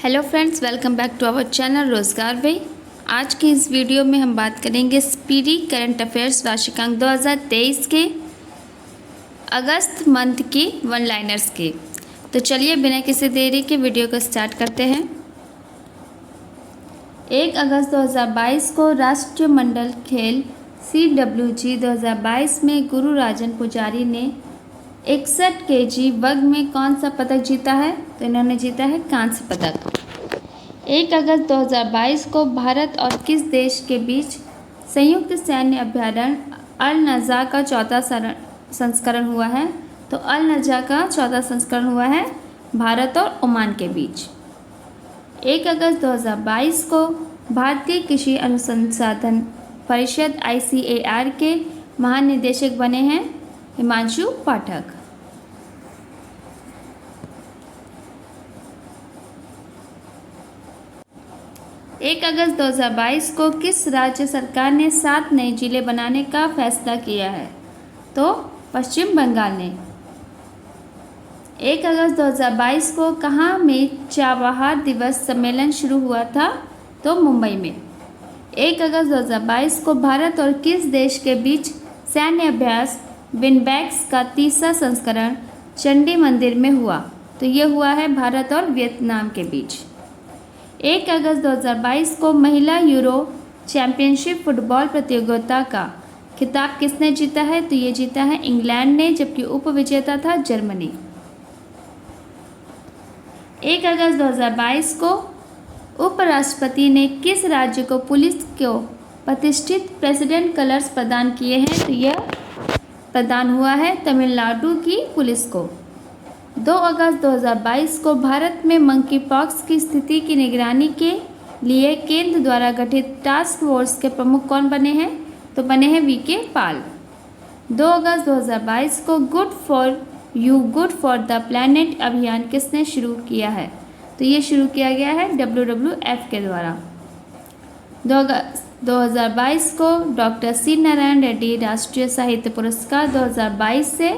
Hello friends, welcome back to our channel रोज़गार भाई। आज की इस वीडियो में हम बात करेंगे स्पीडी करंट अफेयर्स वार्षिकांक 2023 के अगस्त मंथ की वन लाइनर्स के। तो चलिए बिना किसी देरी के वीडियो को स्टार्ट करते हैं। 1 अगस्त 2022 को राष्ट्रीय मंडल खेल CWG 2022 में गुरुराजन पुजारी ने 61 kg वर्ग में कौन सा पदक जीता है? तो इन्होंने जीता है कांस्य पदक। 1 अगस्त 2022 को भारत और किस देश के बीच संयुक्त सैन्य अभ्यारण्य अल नज़ा का चौथा संस्करण हुआ है? तो अल नज़ा का चौथा संस्करण हुआ है भारत और ओमान के बीच। 1 अगस्त 2022 को भारतीय कृषि अनुसंधान परिषद ICAR के महानिदेशक बने हैं हिमांशु पाठक। 1 अगस्त 2022 को किस राज्य सरकार ने 7 नए जिले बनाने का फैसला किया है? तो पश्चिम बंगाल ने। 1 अगस्त 2022 को कहाँ में चबहार दिवस सम्मेलन शुरू हुआ था? तो मुंबई में। 1 अगस्त 2022 को भारत और किस देश के बीच सैन्य अभ्यास विनबैक्स का तीसरा संस्करण चंडी मंदिर में हुआ? तो ये हुआ है भारत और वियतनाम के बीच। 1 अगस्त 2022 को महिला यूरो चैंपियनशिप फुटबॉल प्रतियोगिता का खिताब किसने जीता है? तो ये जीता है इंग्लैंड ने, जबकि उपविजेता था जर्मनी। 1 अगस्त 2022 को उपराष्ट्रपति ने किस राज्य को पुलिस को प्रतिष्ठित प्रेसिडेंट कलर्स प्रदान किए हैं? तो यह प्रदान हुआ है तमिलनाडु की पुलिस को। 2 अगस्त 2022 को भारत में मंकी पॉक्स की स्थिति की निगरानी के लिए केंद्र द्वारा गठित टास्क फोर्स के प्रमुख कौन बने हैं? तो बने हैं VK पाल। 2 अगस्त 2022 को good for you good for the planet अभियान किसने शुरू किया है? तो ये शुरू किया गया है WWF के द्वारा। 2 अगस्त 2022 को डॉक्टर C नारायण रेड्डी राष्ट्रीय साहित्य पुरस्कार 2022 से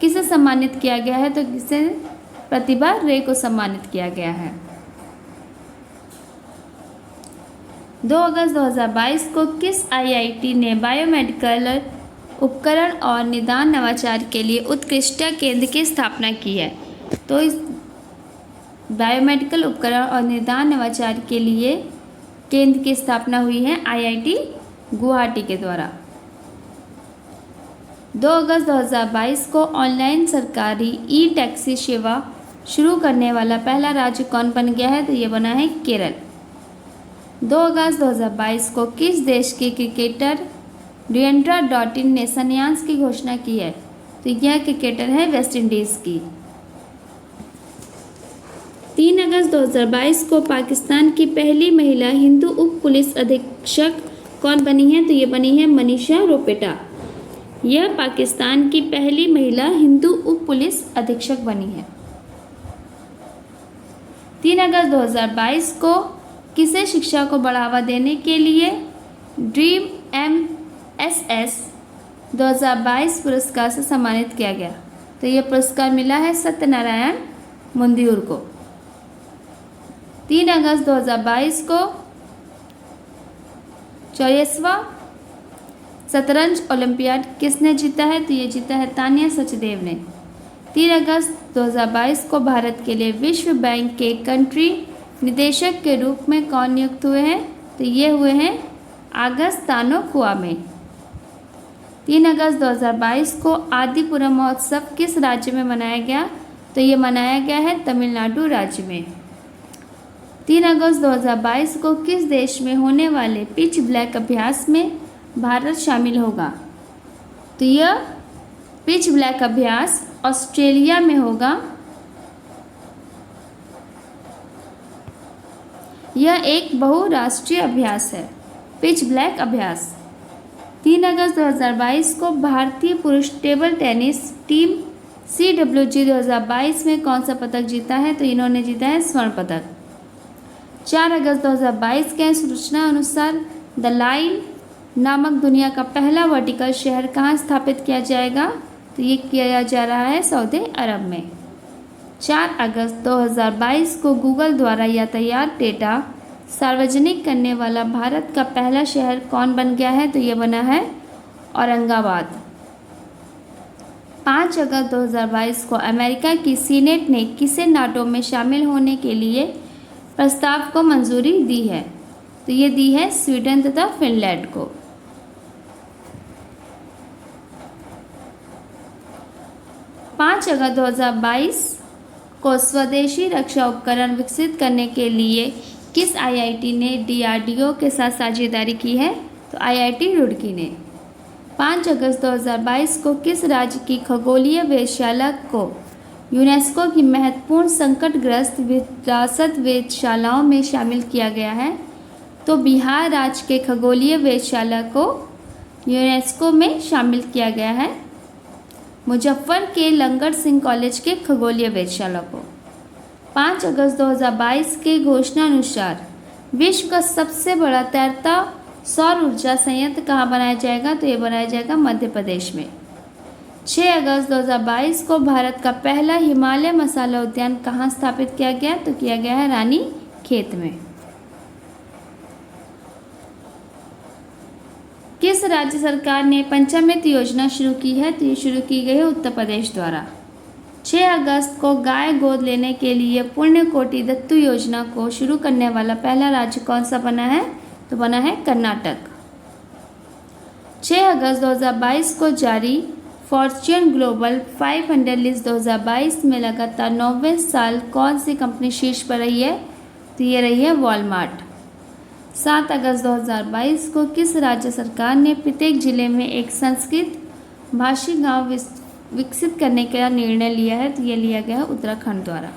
किसे सम्मानित किया गया है? तो किसे प्रतिभा रे को सम्मानित किया गया है। 2 अगस्त 2022 को किस IIT ने बायोमेडिकल उपकरण और निदान नवाचार के लिए उत्कृष्टता केंद्र की स्थापना की है? तो इस बायोमेडिकल उपकरण और निदान नवाचार के लिए केंद्र की स्थापना हुई है IIT गुवाहाटी के द्वारा। 2 अगस्त 2022 को ऑनलाइन सरकारी ई-टैक्सी सेवा शुरू करने वाला पहला राज्य कौन बन गया है? तो ये बना है केरल। 2 अगस्त 2022 को किस देश के क्रिकेटर डिएंड्रा डॉटिन ने संन्यास की घोषणा की है? तो यह क्रिकेटर है वेस्ट इंडीज़ की। 3 अगस्त 2022 को पाकिस्तान की पहली महिला हिंदू उप पुलिस अधीक्षक कौन बनी है? तो ये बनी है मनीषा रोपेटा। यह पाकिस्तान की पहली महिला हिंदू उप पुलिस अधीक्षक बनी है। 3 अगस्त 2022 को किसे शिक्षा को बढ़ावा देने के लिए ड्रीम MSS 2022 पुरस्कार से सम्मानित किया गया? तो यह पुरस्कार मिला है सत्यनारायण मुंदियूर को। 3 अगस्त 2022 को 44वां शतरंज ओलंपियाड किसने जीता है? तो ये जीता है तानिया सचदेव ने। 3 अगस्त 2022 को भारत के लिए विश्व बैंक के कंट्री निदेशक के रूप में कौन नियुक्त हुए हैं? तो ये हुए हैं आगस्तानो कुआमे। 3 अगस्त 2022 को आदिपुरम महोत्सव किस राज्य में मनाया गया? तो ये मनाया गया है तमिलनाडु राज्य में। 3 अगस्त 2022 को किस देश में होने वाले पिच ब्लैक अभ्यास में भारत शामिल होगा? तो यह पिच ब्लैक अभ्यास ऑस्ट्रेलिया में होगा। यह एक बहुराष्ट्रीय अभ्यास है, पिच ब्लैक अभ्यास। 3 अगस्त 2022 को भारतीय पुरुष टेबल टेनिस टीम CWG 2022 में कौन सा पदक जीता है? तो इन्होंने जीता है स्वर्ण पदक। 4 अगस्त 2022 के सूचना अनुसार द लाइन नामक दुनिया का पहला वर्टिकल शहर कहाँ स्थापित किया जाएगा? तो ये किया जा रहा है सऊदी अरब में। 4 अगस्त 2022 को गूगल द्वारा यातायात डेटा सार्वजनिक करने वाला भारत का पहला शहर कौन बन गया है? तो ये बना है औरंगाबाद। 5 अगस्त 2022 को अमेरिका की सीनेट ने किसे नाटो में शामिल होने के लिए प्रस्ताव को मंजूरी दी है? तो ये दी है स्वीडन तथा फिनलैंड को। 5 अगस्त 2022 को स्वदेशी रक्षा उपकरण विकसित करने के लिए किस आईआईटी ने डीआरडीओ के साथ साझेदारी की है? तो आईआईटी रुड़की ने। 5 अगस्त 2022 को किस राज्य की खगोलीय वेधशाला को यूनेस्को की महत्वपूर्ण संकटग्रस्त विरासत वेधशालाओं में शामिल किया गया है? तो बिहार राज्य के खगोलीय वेधशाला को यूनेस्को में शामिल किया गया है। मुजफ्फर के लंगर सिंह कॉलेज के खगोलीय वेधशाला को। 5 अगस्त 2022 के घोषणा अनुसार विश्व का सबसे बड़ा तैरता सौर ऊर्जा संयंत्र कहाँ बनाया जाएगा? तो ये बनाया जाएगा मध्य प्रदेश में। 6 अगस्त 2022 को भारत का पहला हिमालय मसाला उद्यान कहाँ स्थापित किया गया? तो किया गया है रानी खेत में। किस राज्य सरकार ने पंचामृत योजना शुरू की है? तो ये शुरू की गई है उत्तर प्रदेश द्वारा। 6 अगस्त को गाय गोद लेने के लिए पुण्यकोटि दत्तू योजना को शुरू करने वाला पहला राज्य कौन सा बना है? तो बना है कर्नाटक। 6 अगस्त 2022 को जारी फॉर्च्यून ग्लोबल 500 लिस्ट 2022 में लगातार 9वें साल कौन सी कंपनी शीर्ष पर रही है? तो ये रही है वॉलमार्ट। 7 अगस्त 2022 को किस राज्य सरकार ने प्रत्येक जिले में एक संस्कृत भाषी गांव विकसित करने का निर्णय लिया है? तो ये लिया गया है उत्तराखंड द्वारा।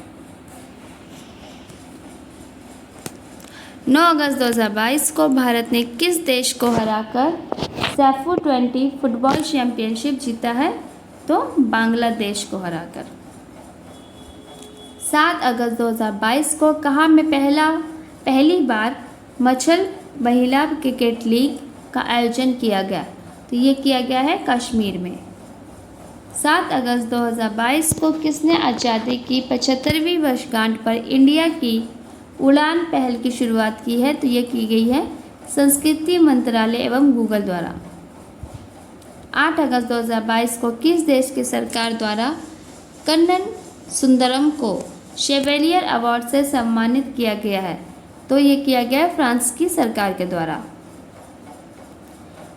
9 अगस्त 2022 को भारत ने किस देश को हराकर सैफु 20 फुटबॉल चैंपियनशिप जीता है? तो बांग्लादेश को हराकर। 7 अगस्त 2022 को कहाँ में पहली बार मच्छल महिला क्रिकेट लीग का आयोजन किया गया? तो ये किया गया है कश्मीर में। 7 अगस्त 2022 को किसने आज़ादी की 75वीं वर्षगांठ पर इंडिया की उड़ान पहल की शुरुआत की है? तो ये की गई है संस्कृति मंत्रालय एवं गूगल द्वारा। 8 अगस्त 2022 को किस देश की सरकार द्वारा कन्नन सुंदरम को शेवेलियर अवार्ड से सम्मानित किया गया है? तो ये किया गया फ्रांस की सरकार के द्वारा।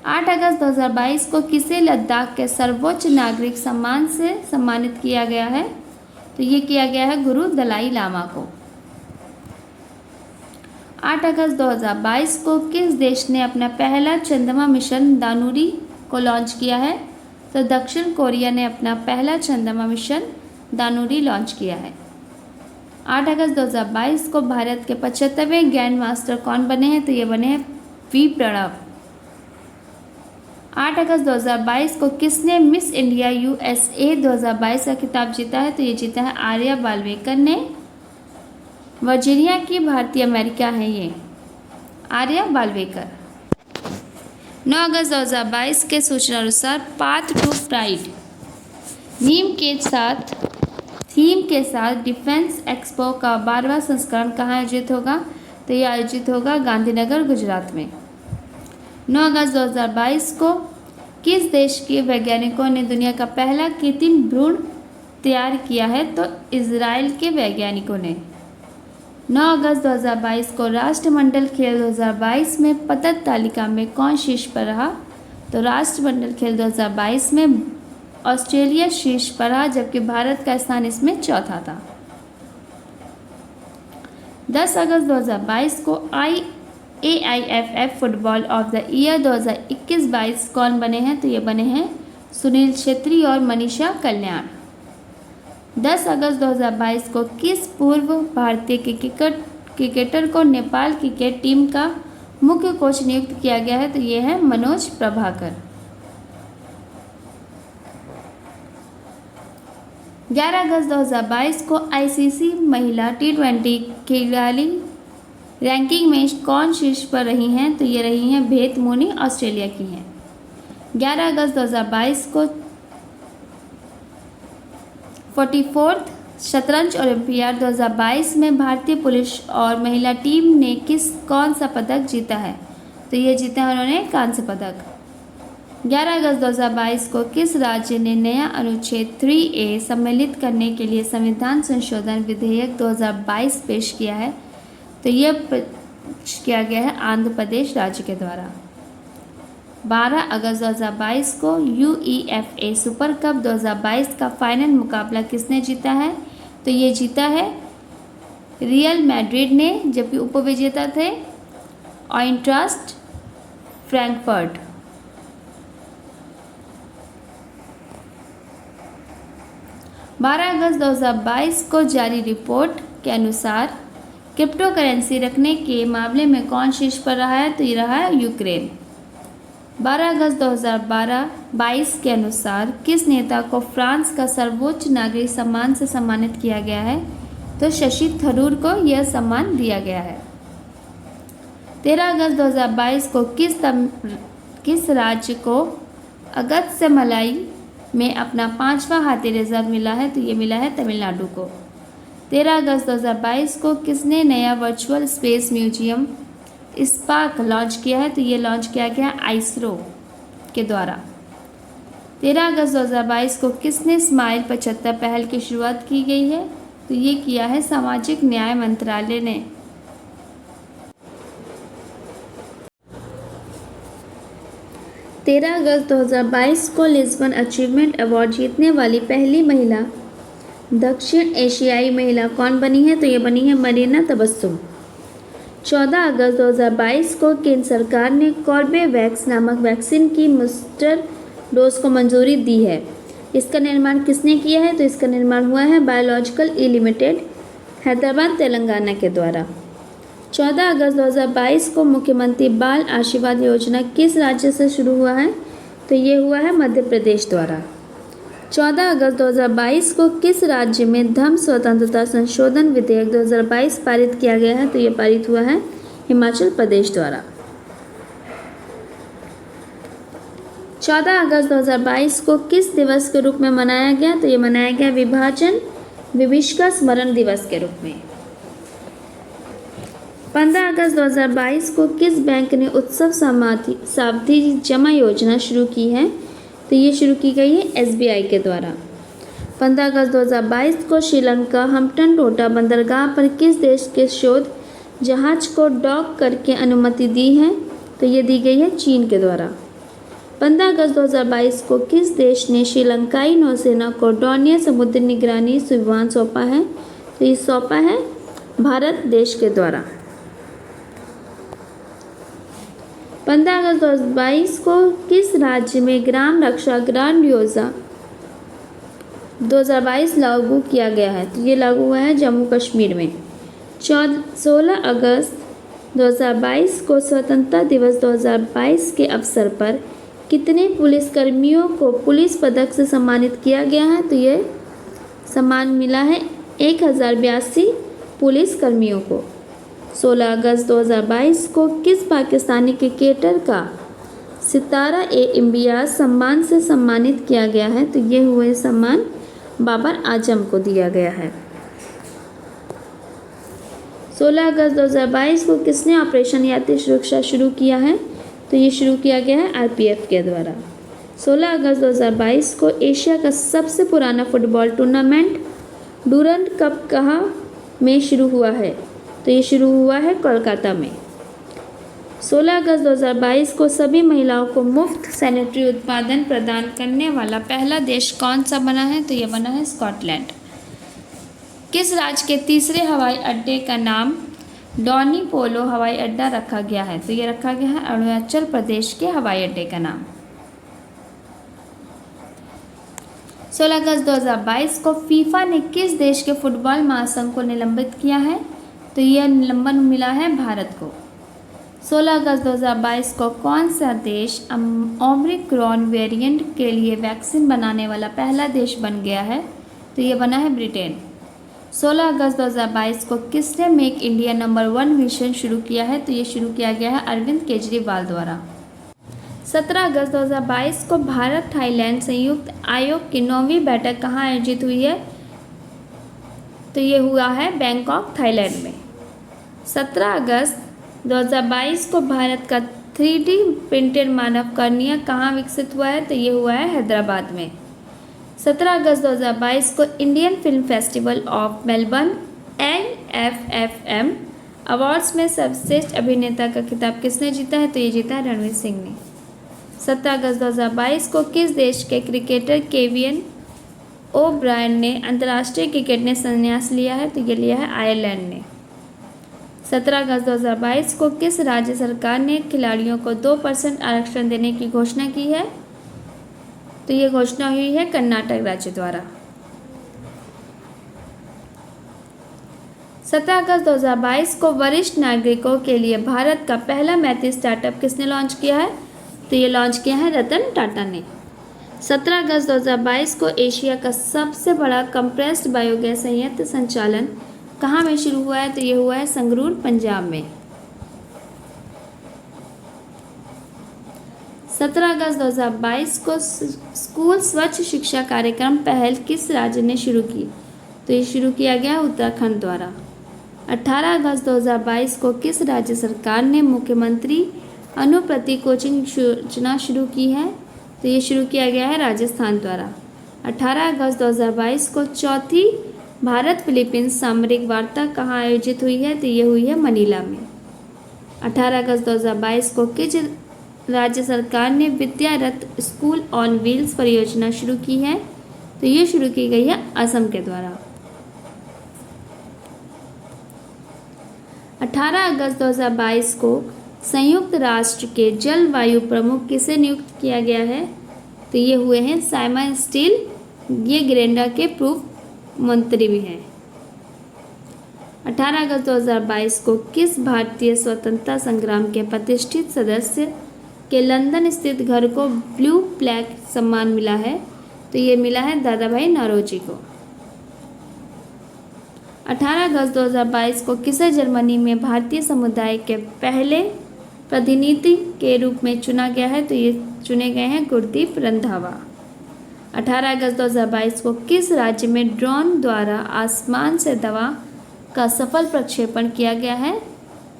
8 अगस्त 2022 को किसे लद्दाख के सर्वोच्च नागरिक सम्मान से सम्मानित किया गया है? तो ये किया गया है गुरु दलाई लामा को। 8 अगस्त 2022 को किस देश ने अपना पहला चंद्रमा मिशन दानुरी को लॉन्च किया है? तो दक्षिण कोरिया ने अपना पहला चंद्रमा मिशन दानुरी लॉन्च किया है। 8 अगस्त 2022 को भारत के 75वें ग्रैंड मास्टर कौन बने हैं? तो ये बने हैं वी प्रणव। 8 अगस्त 2022 को किसने मिस इंडिया यूएसए 2022 का खिताब जीता है? तो ये जीता है आर्या बालवेकर ने। वर्जीनिया की भारतीय अमेरिका है ये आर्या बालवेकर। 9 अगस्त 2022 के सूचना अनुसार पाथ टू प्राइड थीम के साथ डिफेंस एक्सपो का 12वां संस्करण कहाँ आयोजित होगा? तो ये आयोजित होगा गांधीनगर गुजरात में। 9 अगस्त 2022 को किस देश के वैज्ञानिकों ने दुनिया का पहला कृत्रिम भ्रूण तैयार किया है? तो इजराइल के वैज्ञानिकों ने। 9 अगस्त 2022 को राष्ट्रमंडल खेल 2022 में पदक तालिका में कौन शीर्ष पर रहा? तो राष्ट्रमंडल खेल 2022 में ऑस्ट्रेलिया शीर्ष पर रहा, जबकि भारत का स्थान इसमें चौथा था। 10 अगस्त 2022 को AIFF football of the year 2021-22 कौन बने हैं? तो ये बने हैं सुनील छेत्री और मनीषा कल्याण। 10 अगस्त 2022 को किस पूर्व भारतीय क्रिकेटर को नेपाल क्रिकेट टीम का मुख्य कोच नियुक्त किया गया है? तो ये है मनोज प्रभाकर। 11 अगस्त 2022 को ICC महिला T20 खिलाड़ी रैंकिंग में कौन शीर्ष पर रही हैं? तो ये रही हैं भेत मोनी, ऑस्ट्रेलिया की हैं। 11 अगस्त 2022 को 44th शतरंज ओलंपियाड 2022 में भारतीय पुरुष और महिला टीम ने कौन सा पदक जीता है? तो ये जीता है उन्होंने कांस्य पदक। 11 अगस्त 2022 को किस राज्य ने नया अनुच्छेद 3A सम्मिलित करने के लिए संविधान संशोधन विधेयक 2022 पेश किया है? तो यह पेश किया गया है आंध्र प्रदेश राज्य के द्वारा। 12 अगस्त 2022 को UEFA सुपर कप 2022 का फाइनल मुकाबला किसने जीता है? तो ये जीता है रियल मैड्रिड ने, जबकि उपविजेता थे आइंट्रास्ट फ्रैंकफर्ट। 12 अगस्त 2022 को जारी रिपोर्ट के अनुसार क्रिप्टो करेंसी रखने के मामले में कौन शीर्ष पर रहा है? तो ये रहा है यूक्रेन। 12 अगस्त 2022 के अनुसार किस नेता को फ्रांस का सर्वोच्च नागरिक सम्मान से सम्मानित किया गया है? तो शशि थरूर को यह सम्मान दिया गया है। 13 अगस्त 2022 को किस राज्य को अगस्त्यमलाई में अपना 5वां हाथी रिजर्व मिला है? तो ये मिला है तमिलनाडु को। 13 अगस्त 2022 को किसने नया virtual space museum spark launch किया है? तो ये लॉन्च किया गया आइसरो के द्वारा। 13 अगस्त 2022 को किसने स्माइल 75 पहल की शुरुआत की गई है? तो ये किया है सामाजिक न्याय मंत्रालय ने। 13 अगस्त 2022 को लिस्बन अचीवमेंट अवार्ड जीतने वाली पहली महिला दक्षिण एशियाई महिला कौन बनी है? तो ये बनी है मरीना तबस्सुम। 14 अगस्त 2022 को केंद्र सरकार ने कॉर्बेवैक्स नामक वैक्सीन की बूस्टर डोज को मंजूरी दी है। इसका निर्माण किसने किया है? तो इसका निर्माण हुआ है बायोलॉजिकल ई लिमिटेड, हैदराबाद तेलंगाना के द्वारा। 14 अगस्त 2022 को मुख्यमंत्री बाल आशीर्वाद योजना किस राज्य से शुरू हुआ है? तो ये हुआ है मध्य प्रदेश द्वारा। 14 अगस्त 2022 को किस राज्य में धर्म स्वतंत्रता संशोधन विधेयक 2022 पारित किया गया है? तो ये पारित हुआ है हिमाचल प्रदेश द्वारा। 14 अगस्त 2022 को किस दिवस के रूप में मनाया गया? तो ये मनाया गया विभाजन विभीषिका स्मरण दिवस के रूप में। 15 अगस्त 2022 को किस बैंक ने उत्सव सावधि जमा योजना शुरू की है? तो ये शुरू की गई है SBI के द्वारा। 15 अगस्त 2022 को श्रीलंका हम्पटन टोटा बंदरगाह पर किस देश के शोध जहाज को डॉक करके अनुमति दी है? तो ये दी गई है चीन के द्वारा। 15 अगस्त 2022 को किस देश ने श्रीलंकाई नौसेना को डोनिया समुद्री निगरानी विमान सौंपा है? तो ये सौंपा है भारत देश के द्वारा। 15 अगस्त 2022 को किस राज्य में ग्राम रक्षा ग्रांड योजना 2022 लागू किया गया है? तो ये लागू हुआ है जम्मू कश्मीर में। 16 अगस्त 2022 को स्वतंत्रता दिवस 2022 के अवसर पर कितने पुलिसकर्मियों को पुलिस पदक से सम्मानित किया गया है? तो ये सम्मान मिला है 1082 पुलिसकर्मियों को। 16 अगस्त 2022 को किस पाकिस्तानी क्रिकेटर का सितारा इम्तियाज सम्मान से सम्मानित किया गया है? तो ये हुए सम्मान बाबर आजम को दिया गया है। 16 अगस्त 2022 को किसने ऑपरेशन यात्री सुरक्षा शुरू किया है? तो ये शुरू किया गया है RPF के द्वारा। 16 अगस्त 2022 को एशिया का सबसे पुराना फुटबॉल टूर्नामेंट डूरंड कप कहाँ में शुरू हुआ है? तो ये शुरू हुआ है कोलकाता में। 16 अगस्त 2022 को सभी महिलाओं को मुफ्त सैनिटरी उत्पादन प्रदान करने वाला पहला देश कौन सा बना है? तो ये बना है स्कॉटलैंड। किस राज्य के तीसरे हवाई अड्डे का नाम डॉनी पोलो हवाई अड्डा रखा गया है? तो ये रखा गया है अरुणाचल प्रदेश के हवाई अड्डे का नाम। 16 अगस्त 2022 को फीफा ने किस देश के फुटबॉल महासंघ को निलंबित किया है? तो यह निलंबन मिला है भारत को। 16 अगस्त 2022 को कौन सा देश ओमिक्रॉन वेरिएंट के लिए वैक्सीन बनाने वाला पहला देश बन गया है? तो ये बना है ब्रिटेन। 16 अगस्त 2022 को किसने मेक इंडिया नंबर 1 मिशन शुरू किया है? तो ये शुरू किया गया है अरविंद केजरीवाल द्वारा। 17 अगस्त 2022 को भारत थाईलैंड संयुक्त आयोग की 9वीं बैठक कहाँ आयोजित हुई है? तो ये हुआ है बैंकॉक थाईलैंड में। 17 अगस्त 2022 को भारत का 3D प्रिंटेड मानव कर्निया कहाँ विकसित हुआ है? तो ये हुआ है हैदराबाद में। 17 अगस्त 2022 को Indian film festival of Melbourne IFFM awards में सर्वश्रेष्ठ अभिनेता का खिताब किसने जीता है? तो ये जीता है रणवीर सिंह ने। 17 अगस्त 2022 को किस देश के क्रिकेटर केविन ओब्रायन ने अंतर्राष्ट्रीय क्रिकेट ने संन्यास लिया है? तो ये लिया है आयरलैंड ने। 17 अगस्त 2022 को किस राज्य सरकार ने खिलाड़ियों को 2% आरक्षण देने की घोषणा की है? तो ये घोषणा हुई है कर्नाटक राज्य द्वारा। 17 अगस्त 2022 को वरिष्ठ नागरिकों के लिए भारत का पहला मैत्री स्टार्टअप किसने लॉन्च किया है? तो ये लॉन्च किया है रतन टाटा ने। 17 अगस्त 2022 को एशिया का सबसे बड़ा कंप्रेस्ड बायोगैस संयंत्र संचालन कहाँ में शुरू हुआ है? तो ये हुआ है संगरूर पंजाब में। 17 अगस्त 2022 को स्कूल स्वच्छ शिक्षा कार्यक्रम पहल किस राज्य ने शुरू की? तो ये शुरू किया गया उत्तराखंड द्वारा। 18 अगस्त 2022 को किस राज्य सरकार ने मुख्यमंत्री अनुप्रति कोचिंग योजना शुरू की है? तो ये शुरू किया गया है राजस्थान द्वारा। 18 अगस्त 2022 को चौथी भारत फिलीपींस सामरिक वार्ता कहाँ आयोजित हुई है? तो ये हुई है मनीला में। 18 अगस्त 2022 को किस राज्य सरकार ने विद्या रथ स्कूल ऑन व्हील्स परियोजना शुरू की है? तो ये शुरू की गई है असम के द्वारा। 18 अगस्त 2022 को संयुक्त राष्ट्र के जलवायु प्रमुख किसे नियुक्त किया गया है? तो ये हुए हैं साइमन स्टील, ये ग्रेंडा के पूर्व मंत्री भी हैं। 18 अगस्त 2022 को किस भारतीय स्वतंत्रता संग्राम के प्रतिष्ठित सदस्य के लंदन स्थित घर को ब्लू प्लैक सम्मान मिला है? तो ये मिला है दादा भाई नौरोजी को। 18 अगस्त 2022 को किसे जर्मनी में भारतीय समुदाय के पहले प्रतिनिधि के रूप में चुना गया है? तो ये चुने गए हैं गुरदीप रंधावा। 18 अगस्त 2022 को किस राज्य में ड्रोन द्वारा आसमान से दवा का सफल प्रक्षेपण किया गया है?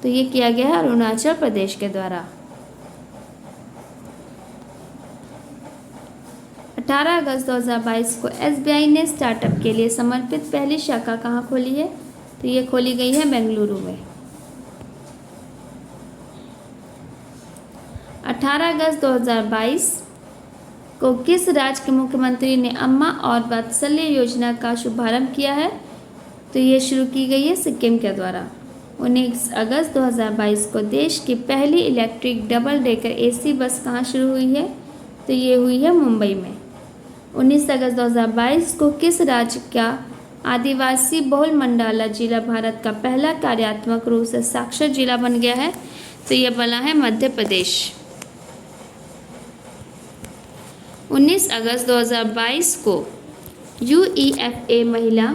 तो ये किया गया है अरुणाचल प्रदेश के द्वारा। 18 अगस्त 2022 को SBI ने स्टार्टअप के लिए समर्पित पहली शाखा कहाँ खोली है? तो ये खोली गई है बेंगलुरु में। 18 अगस्त 2022 को किस राज्य के मुख्यमंत्री ने अम्मा और वात्सल्य योजना का शुभारंभ किया है? तो ये शुरू की गई है सिक्किम के द्वारा। 19 अगस्त 2022 को देश की पहली इलेक्ट्रिक डबल डेकर AC बस कहाँ शुरू हुई है? तो ये हुई है मुंबई में। 19 अगस्त 2022 को किस राज्य का आदिवासी बहुल मंडाला जिला भारत का पहला कार्यात्मक रूप से साक्षर जिला बन गया है? तो ये बना है मध्य प्रदेश। 19 अगस्त 2022 को UEFA महिला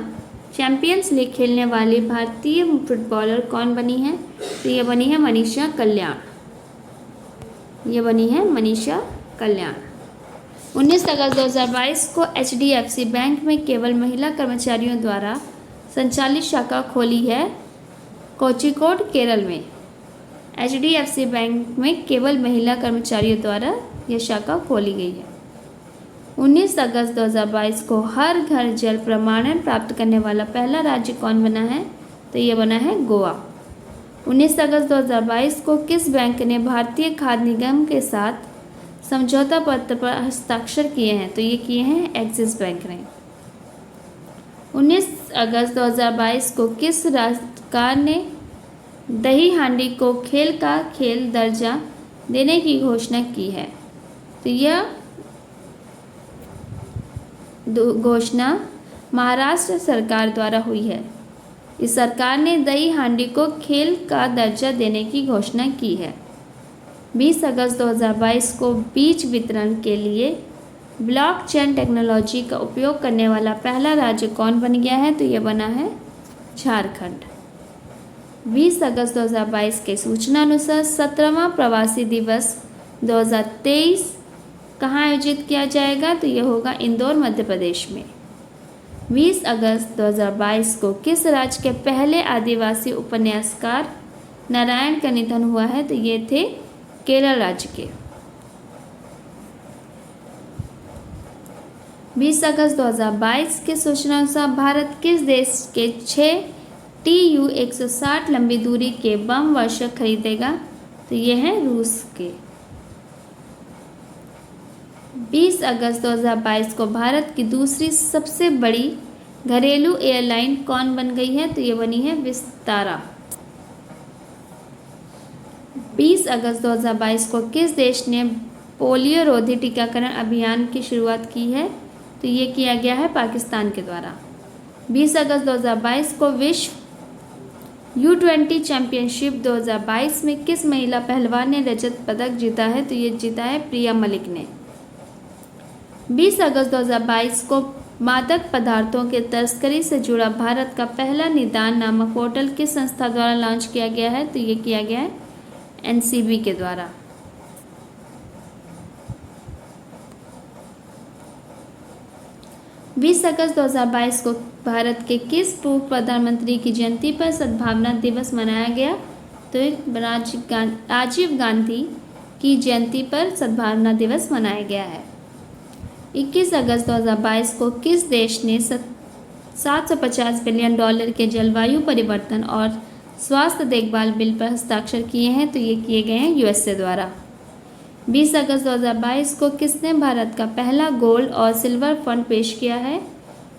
चैंपियंस लीग खेलने वाली भारतीय फुटबॉलर कौन बनी है? तो ये बनी है मनीषा कल्याण। ये बनी है मनीषा कल्याण। 19 अगस्त 2022 को HDFC बैंक में केवल महिला कर्मचारियों द्वारा संचालित शाखा खोली है कोझिकोड केरल में। HDFC बैंक में केवल महिला कर्मचारियों द्वारा यह शाखा खोली गई है। 19 अगस्त 2022 को हर घर जल प्रमाणन प्राप्त करने वाला पहला राज्य कौन बना है? तो ये बना है गोवा। 19 अगस्त 2022 को किस बैंक ने भारतीय खाद्य निगम के साथ समझौता पत्र पर हस्ताक्षर किए हैं? तो ये किए हैं एक्सिस बैंक ने। 19 अगस्त 2022 को किस सरकार ने दही हांडी को खेल का खेल दर्जा देने की घोषणा की है? तो यह घोषणा महाराष्ट्र सरकार द्वारा हुई है। इस सरकार ने दही हांडी को खेल का दर्जा देने की घोषणा की है। 20 अगस्त 2022 को बीज वितरण के लिए ब्लॉकचेन टेक्नोलॉजी का उपयोग करने वाला पहला राज्य कौन बन गया है? तो ये बना है झारखंड। 20 अगस्त 2022 के सूचना अनुसार 17वां प्रवासी दिवस 2023 कहाँ आयोजित किया जाएगा? तो ये होगा इंदौर मध्य प्रदेश में। 20 अगस्त 2022 को किस राज्य के पहले आदिवासी उपन्यासकार नारायण का निधन हुआ है? तो ये थे केरल राज्य के। 20 अगस्त 2022 के सूचना अनुसार भारत किस देश के 6 TU-160 लंबी दूरी के बम वर्षक खरीदेगा? तो ये हैं रूस के। 20 अगस्त 2022 को भारत की दूसरी सबसे बड़ी घरेलू एयरलाइन कौन बन गई है? तो ये बनी है विस्तारा। 20 अगस्त 2022 को किस देश ने पोलियो रोधी टीकाकरण अभियान की शुरुआत की है? तो ये किया गया है पाकिस्तान के द्वारा। 20 अगस्त 2022 को विश्व U20 चैंपियनशिप 2022 में किस महिला पहलवान ने रजत पदक जीता है? तो ये जीता है प्रिया मलिक ने। 20 अगस्त 2022 को मादक पदार्थों के तस्करी से जुड़ा भारत का पहला निदान नामक पोर्टल किस संस्था द्वारा लॉन्च किया गया है? तो ये किया गया है NCB के द्वारा। 20 अगस्त 2022 को भारत के किस पूर्व प्रधानमंत्री की जयंती पर सद्भावना दिवस मनाया गया? तो राजीव गांधी की जयंती पर सद्भावना दिवस मनाया गया है। 21 अगस्त 2022 को किस देश ने $750 बिलियन के जलवायु परिवर्तन और स्वास्थ्य देखभाल बिल पर हस्ताक्षर किए हैं? तो ये किए गए हैं USA द्वारा। 20 अगस्त 2022 को किसने भारत का पहला गोल्ड और सिल्वर फंड पेश किया है?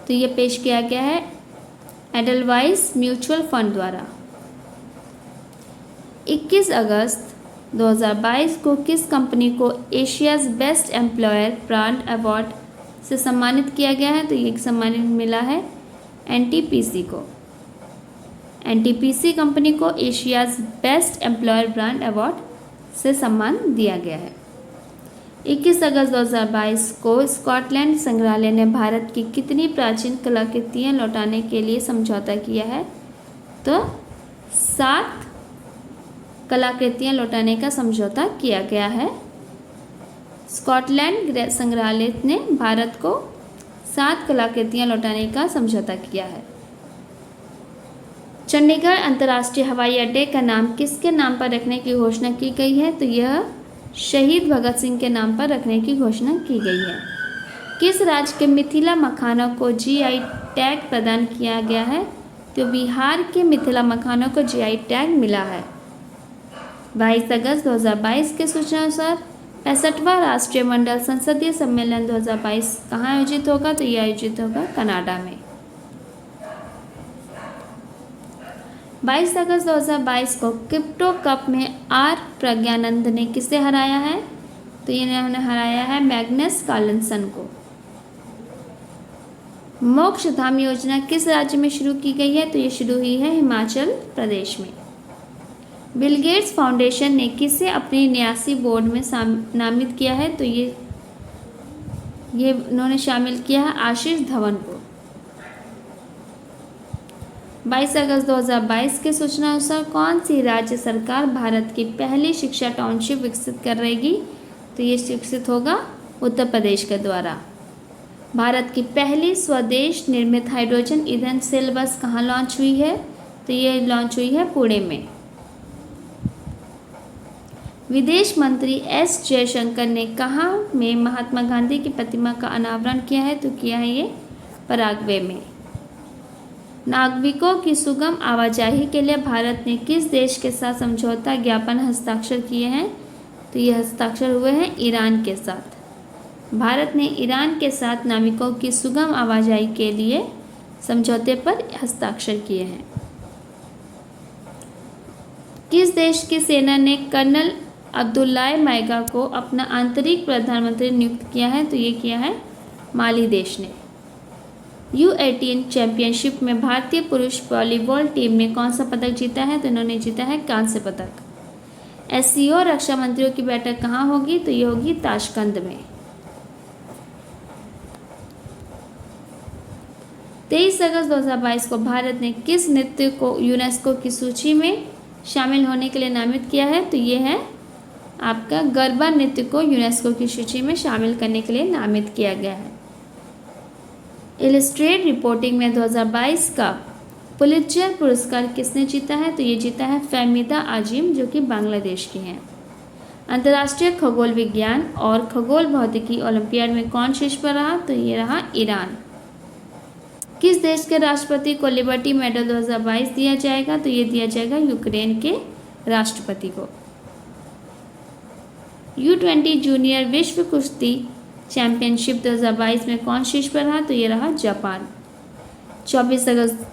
तो ये पेश किया गया है एडलवाइस म्यूचुअल फंड द्वारा। 21 अगस्त 2022 को किस कंपनी को Asia's best employer brand award से सम्मानित किया गया है? तो ये सम्मानित मिला है NTPC को। NTPC कंपनी को Asia's best employer brand award से सम्मान दिया गया है। 21 अगस्त 2022 को स्कॉटलैंड संग्रहालय ने भारत की कितनी प्राचीन कलाकृतियाँ लौटाने के लिए समझौता किया है? तो 7 कलाकृतियाँ लौटाने का समझौता किया गया है। स्कॉटलैंड संग्रहालय ने भारत को 7 कलाकृतियाँ लौटाने का समझौता किया है। चंडीगढ़ अंतर्राष्ट्रीय हवाई अड्डे का नाम किसके नाम पर रखने की घोषणा की गई है? तो यह शहीद भगत सिंह के नाम पर रखने की घोषणा की गई है। किस राज्य के मिथिला मखानों को GI टैग प्रदान किया गया है? तो बिहार के मिथिला मखानों को GI टैग मिला है। 22 अगस्त 2022 के सूचना अनुसार 65वां राष्ट्रीय मंडल संसदीय सम्मेलन 2022 कहाँ आयोजित होगा? तो यह आयोजित होगा कनाडा में। 22 अगस्त 2022 को क्रिप्टो कप में R प्रज्ञानंद ने किसे हराया है? तो इन्होंने हराया है मैग्नस कार्लसन को। मोक्ष धाम योजना किस राज्य में शुरू की गई है? तो ये शुरू हुई है हिमाचल प्रदेश में। बिल गेट्स फाउंडेशन ने किसे अपनी न्यासी बोर्ड में नामित किया है? तो ये उन्होंने शामिल किया है आशीष धवन को। 22 अगस्त 2022 के सूचना अनुसार कौन सी राज्य सरकार भारत की पहली शिक्षा टाउनशिप विकसित कर रहेगी? तो ये विकसित होगा उत्तर प्रदेश के द्वारा। भारत की पहली स्वदेश निर्मित हाइड्रोजन ईंधन सेल बस कहाँ लॉन्च हुई है? तो ये लॉन्च हुई है पुणे में। विदेश मंत्री S जयशंकर ने कहाँ में महात्मा गांधी की प्रतिमा का अनावरण किया है? तो किया है ये पराग्वे में। नागरिकों की सुगम आवाजाही के लिए भारत ने किस देश के साथ समझौता ज्ञापन हस्ताक्षर किए हैं? तो ये हस्ताक्षर हुए हैं ईरान के साथ। भारत ने ईरान के साथ नाविकों की सुगम आवाजाही के लिए समझौते पर हस्ताक्षर किए हैं। किस देश की सेना ने कर्नल अब्दुल्लाह मैगा को अपना आंतरिक प्रधानमंत्री नियुक्त किया है? तो ये किया है माली देश ने। U18 चैंपियनशिप में भारतीय पुरुष वॉलीबॉल टीम ने कौन सा पदक जीता है? तो इन्होंने जीता है कांस्य पदक। SCO रक्षा मंत्रियों की बैठक कहाँ होगी? तो ये होगी ताशकंद में। 23 अगस्त 2022 को भारत ने किस नृत्य को यूनेस्को की सूची में शामिल होने के लिए नामित किया है? तो ये है आपका गरबा नृत्य को यूनेस्को की सूची में शामिल करने के लिए नामित किया गया है। इलस्ट्रेट रिपोर्टिंग में 2022 का पुलित्जर पुरस्कार किसने जीता है? तो ये जीता है फहमीदा आजिम, जो कि बांग्लादेश की हैं। अंतर्राष्ट्रीय खगोल विज्ञान और खगोल भौतिकी ओलंपियाड में कौन शीर्ष पर रहा? तो ये रहा ईरान। किस देश के राष्ट्रपति को लिबर्टी मेडल 2022 दिया जाएगा? तो ये दिया जाएगा यूक्रेन के राष्ट्रपति को। U20 जूनियर विश्व कुश्ती चैंपियनशिप 2022 में कौन शीर्ष पर रहा? तो ये रहा जापान। 24 अगस्त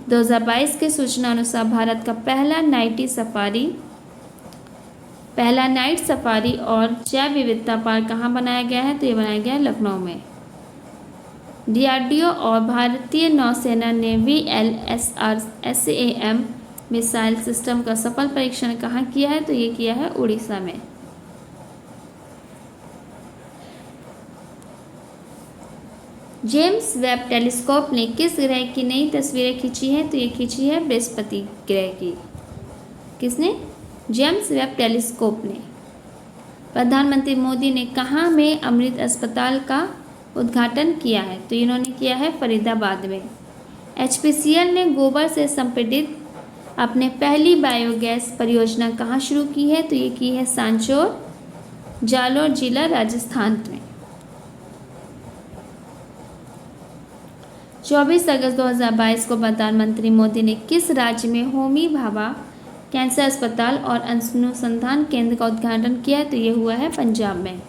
2022 के सूचना अनुसार भारत का पहला नाइट सफारी और जैव विविधता पार्क कहाँ बनाया गया है? तो ये बनाया गया है लखनऊ में। DRDO और भारतीय नौसेना ने VLSR SAM मिसाइल सिस्टम का सफल परीक्षण कहाँ किया है? तो ये किया है उड़ीसा में। जेम्स वेब टेलीस्कोप ने किस ग्रह की नई तस्वीरें खींची है? तो ये खींची है बृहस्पति ग्रह की। किसने? जेम्स वेब टेलीस्कोप ने। प्रधानमंत्री मोदी ने कहाँ में अमृत अस्पताल का उद्घाटन किया है? तो इन्होंने किया है फरीदाबाद में। HPCL ने गोबर से संपीड़ित अपने पहली बायोगैस परियोजना कहाँ शुरू की है? तो ये की है सांचौर, जालोर जिला, राजस्थान में। 24 अगस्त 2022 को प्रधानमंत्री मोदी ने किस राज्य में होमी भाभा कैंसर अस्पताल और अनुसंधान केंद्र का उद्घाटन किया है? तो ये हुआ है पंजाब में।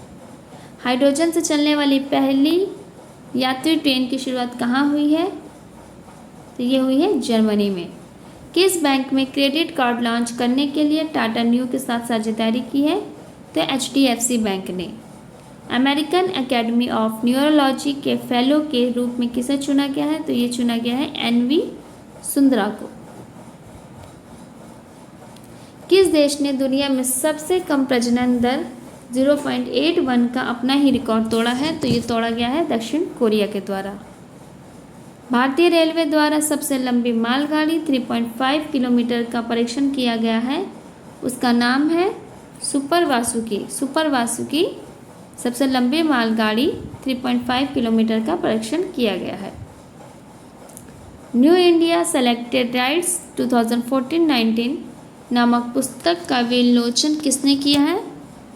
हाइड्रोजन से चलने वाली पहली यात्री ट्रेन की शुरुआत कहाँ हुई है? तो ये हुई है जर्मनी में। किस बैंक में क्रेडिट कार्ड लॉन्च करने के लिए टाटा न्यू के साथ साझेदारी की है? तो HDFC बैंक ने। अमेरिकन एकेडमी ऑफ न्यूरोलॉजी के फेलो के रूप में किसे चुना गया है? तो ये चुना गया है NV सुंदरा को। किस देश ने दुनिया में सबसे कम प्रजनन दर 0.81 का अपना ही रिकॉर्ड तोड़ा है? तो ये तोड़ा गया है दक्षिण कोरिया के द्वारा। भारतीय रेलवे द्वारा सबसे लंबी मालगाड़ी 3.5 किलोमीटर का परीक्षण किया गया है, उसका नाम है सुपर वासुकी। सबसे लंबी मालगाड़ी 3.5 किलोमीटर का परीक्षण किया गया है। न्यू इंडिया सेलेक्टेड राइट्स 2014-19 नामक पुस्तक का विमोचन किसने किया है?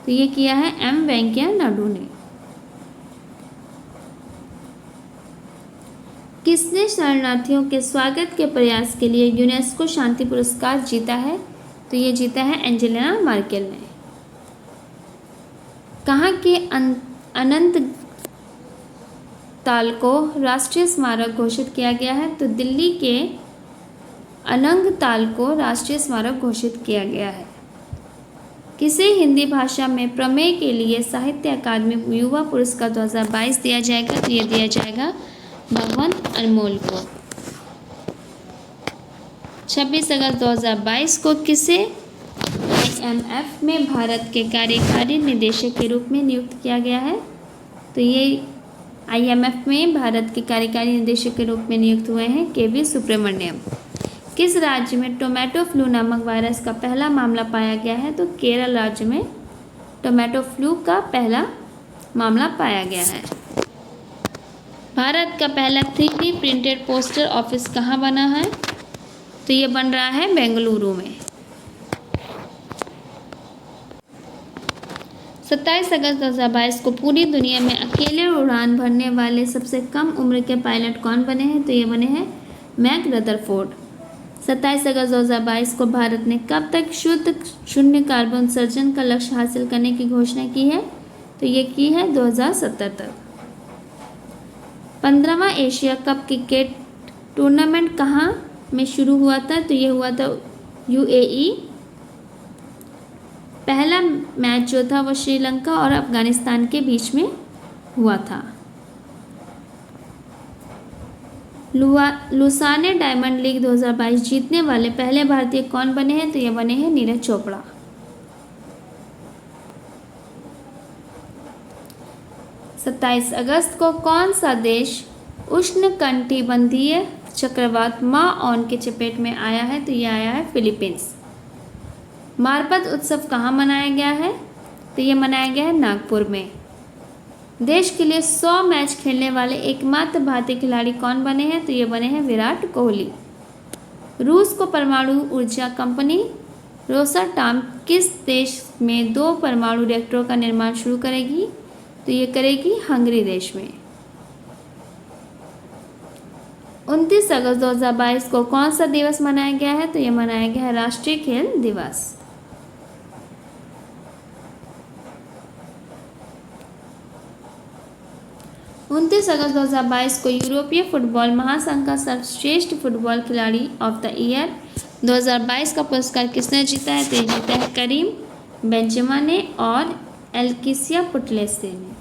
तो ये किया है M वेंकैया नायडू ने। किसने शरणार्थियों के स्वागत के प्रयास के लिए यूनेस्को शांति पुरस्कार जीता है? तो ये जीता है एंजेलिना मार्केल ने। कहाँ के अनंत ताल को राष्ट्रीय स्मारक घोषित किया गया है? तो दिल्ली के अनंग ताल को राष्ट्रीय स्मारक घोषित किया गया है। किसे हिंदी भाषा में प्रमेय के लिए साहित्य अकादमी युवा पुरस्कार 2022 दिया जाएगा? तो ये दिया जाएगा भगवंत अनमोल को। 26 अगस्त 2022 को किसे IMF में भारत के कार्यकारी निदेशक के रूप में नियुक्त किया गया है? तो ये IMF में भारत के कार्यकारी निदेशक के रूप में नियुक्त हुए हैं KV सुब्रमण्यम। किस राज्य में टोमेटो फ्लू नामक वायरस का पहला मामला पाया गया है? तो केरल राज्य में टोमेटो फ्लू का पहला मामला पाया गया है। भारत का पहला 3D प्रिंटेड पोस्टर ऑफिस कहाँ बना है? तो ये बन रहा है बेंगलुरु में। 27 अगस्त 2022 को पूरी दुनिया में अकेले उड़ान भरने वाले सबसे कम उम्र के पायलट कौन बने हैं? तो ये बने हैं मैक रदरफोर्ड। 27 अगस्त 2022 को भारत ने कब तक शुद्ध शून्य कार्बन उत्सर्जन का लक्ष्य हासिल करने की घोषणा की है? तो ये की है 2070 तक। 15वां एशिया कप क्रिकेट टूर्नामेंट कहाँ में शुरू हुआ था? तो ये हुआ था UAE। पहला मैच जो था वो श्रीलंका और अफगानिस्तान के बीच में हुआ था। लुसाने डायमंड लीग 2022 जीतने वाले पहले भारतीय कौन बने हैं? तो ये बने हैं नीरज चोपड़ा। 27 अगस्त को कौन सा देश उष्णकटिबंधीय चक्रवात माओन के चपेट में आया है? तो ये आया है फिलीपींस। मारपत उत्सव कहाँ मनाया गया है? तो ये मनाया गया है नागपुर में। देश के लिए 100 मैच खेलने वाले एकमात्र भारतीय खिलाड़ी कौन बने हैं? तो ये बने हैं विराट कोहली। रूस को परमाणु ऊर्जा कंपनी रोसाटॉम किस देश में 2 परमाणु रिएक्टरों का निर्माण शुरू करेगी? तो ये करेगी हंगरी देश में। 29 अगस्त 2022 को कौन सा दिवस मनाया गया है? तो ये मनाया गया है राष्ट्रीय खेल दिवस। उनतीस अगस्त 2022 को यूरोपीय फुटबॉल महासंघ का सर्वश्रेष्ठ फुटबॉल खिलाड़ी ऑफ द ईयर 2022 का पुरस्कार किसने जीता है? तो ये जीता है करीम बेंजेमा ने और एल्किसिया पुटलेसे ने।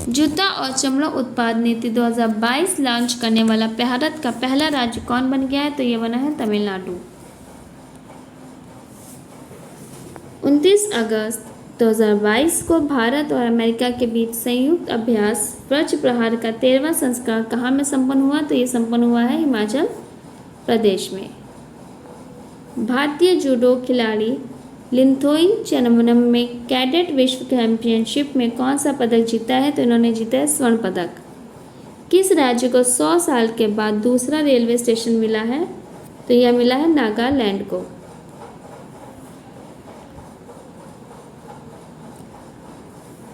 जूता और चमड़ा उत्पाद नीति 2022 लॉन्च करने वाला भारत का पहला राज्य कौन बन गया है? तो ये बना है तमिलनाडु। 29 अगस्त 2022 को भारत और अमेरिका के बीच संयुक्त अभ्यास वज्र प्रहार का 13वां संस्करण कहाँ में संपन्न हुआ? तो ये संपन्न हुआ है हिमाचल प्रदेश में। भारतीय जूडो खिलाड़ी लिंथोई चनमनम में कैडेट विश्व चैंपियनशिप में कौन सा पदक जीता है? तो इन्होंने जीता है स्वर्ण पदक। किस राज्य को 100 साल के बाद दूसरा रेलवे स्टेशन मिला है? तो यह मिला है नागालैंड को।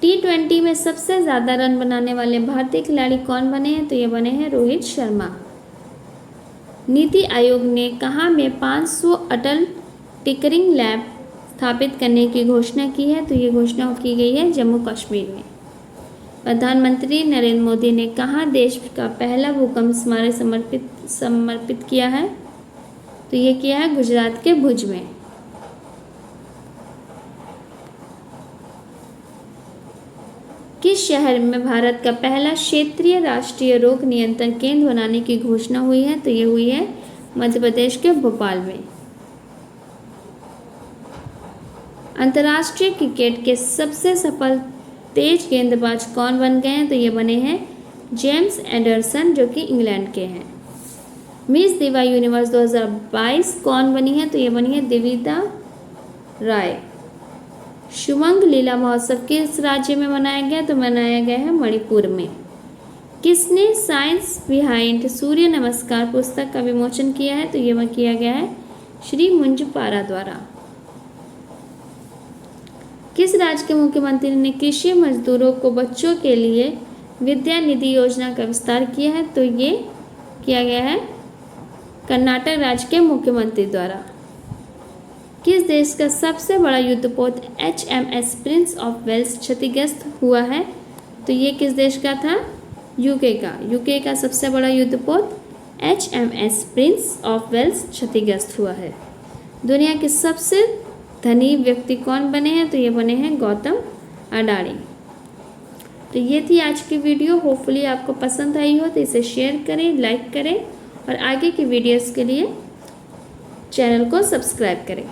T20 में सबसे ज़्यादा रन बनाने वाले भारतीय खिलाड़ी कौन बने हैं? तो ये बने हैं रोहित शर्मा। नीति आयोग ने कहाँ में 500 अटल टिंकरिंग लैब स्थापित करने की घोषणा की है? तो ये घोषणा की गई है जम्मू कश्मीर में। प्रधानमंत्री नरेंद्र मोदी ने कहाँ देश का पहला भूकंप स्मारक समर्पित किया है? तो ये किया है गुजरात के भुज में। किस शहर में भारत का पहला क्षेत्रीय राष्ट्रीय रोग नियंत्रण केंद्र बनाने की घोषणा हुई है? तो ये हुई है मध्य प्रदेश के भोपाल में। अंतर्राष्ट्रीय क्रिकेट के सबसे सफल तेज गेंदबाज कौन बन गए हैं? तो ये बने हैं जेम्स एंडरसन, जो कि इंग्लैंड के हैं। मिस दिवा यूनिवर्स 2022 कौन बनी है? तो ये बनी है दिविदा राय। शुभंग लीला महोत्सव किस राज्य में मनाया गया? तो मनाया गया है मणिपुर में। किसने साइंस बिहाइंड सूर्य नमस्कार पुस्तक का विमोचन किया है? तो ये किया गया है श्री मुंज पारा द्वारा। किस राज्य के मुख्यमंत्री ने कृषि मजदूरों को बच्चों के लिए विद्या निधि योजना का विस्तार किया है? तो ये किया गया है कर्नाटक राज्य के मुख्यमंत्री द्वारा। किस देश का सबसे बड़ा युद्धपोत HMS प्रिंस ऑफ वेल्स क्षतिग्रस्त हुआ है? तो ये किस देश का था? यूके का। यूके का सबसे बड़ा युद्धपोत HMS प्रिंस ऑफ वेल्स क्षतिग्रस्त हुआ है। दुनिया के सबसे धनी व्यक्ति कौन बने हैं? तो ये बने हैं गौतम अडानी। तो ये थी आज की वीडियो। होपफुली आपको पसंद आई हो तो इसे शेयर करें, लाइक करें और आगे की वीडियोस के लिए चैनल को सब्सक्राइब करें।